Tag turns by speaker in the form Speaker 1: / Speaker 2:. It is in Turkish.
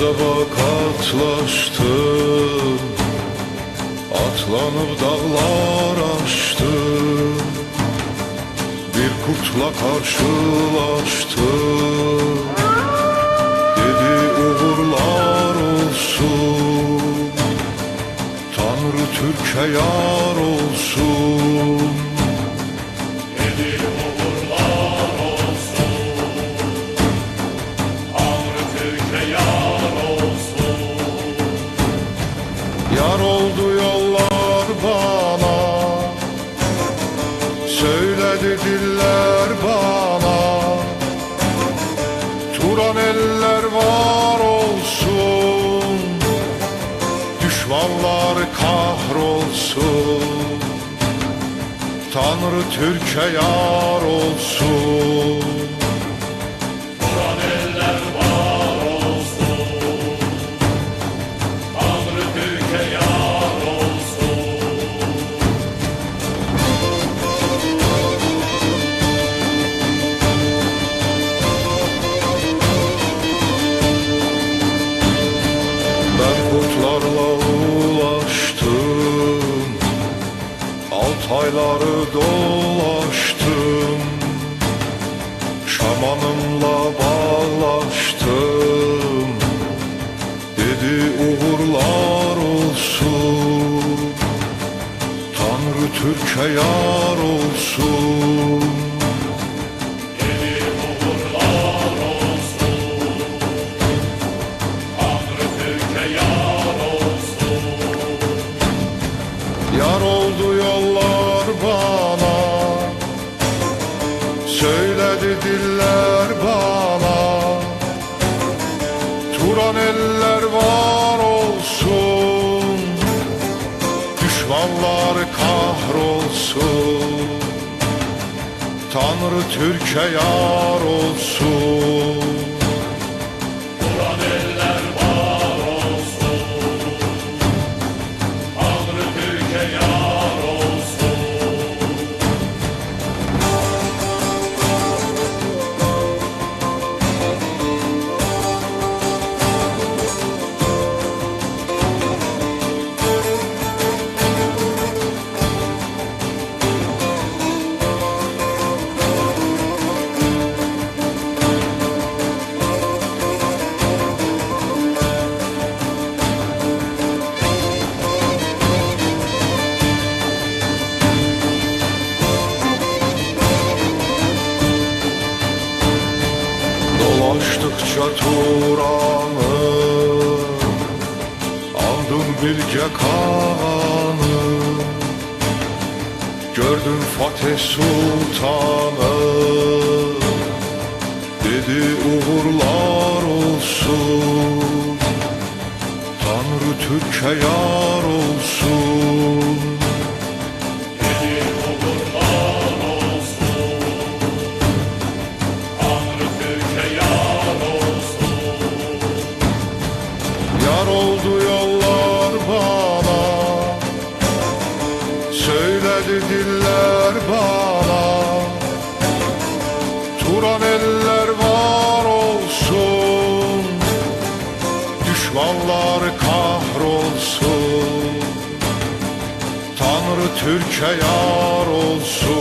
Speaker 1: Azaba katlaştım, atlanıp dağlar aştım, bir kurtla karşılaştım. Dedi uğurlar olsun, Tanrı Türk'e yar olsun.
Speaker 2: Dedi uğurlar olsun, Tanrı Türk'e yar olsun.
Speaker 1: Yar oldu yollar bana, söyledi diller bana. Turan eller var olsun, düşmanlar kahrolsun. Tanrı Türk'e yar olsun.
Speaker 2: Turan eller var olsun, Tanrı Türk'e yar olsun.
Speaker 1: Ben kurtlarla ulaştım, Altayları dolaştım, şamanımla bağlaştım. Dedi uğurlar olsun, Tanrı Türk'e yar olsun.
Speaker 2: Dedi uğurlar olsun, Tanrı Türk'e yar olsun.
Speaker 1: Yar oldu yollar bana, söyledi diller bana. Turan eller var olsun, düşmanlar kahrolsun. Tanrı Türk'e yar olsun.
Speaker 2: Turan eller var olsun, Tanrı Türk'e yar olsun.
Speaker 1: Dolaştıkça Turan'ı, aldım Bilge Kağan'ı. Gördüm Fatih Sultan'ı, dedi uğurlar olsun, Tanrı Türk'e yar olsun.
Speaker 2: Dedi uğurlar olsun, Tanrı Türk'e yar olsun.
Speaker 1: Yar oldu yollar bana, söyledi diller bana. Turan eller var olsun, düşmanlar kahrolsun. Tanrı Türk'e yar olsun.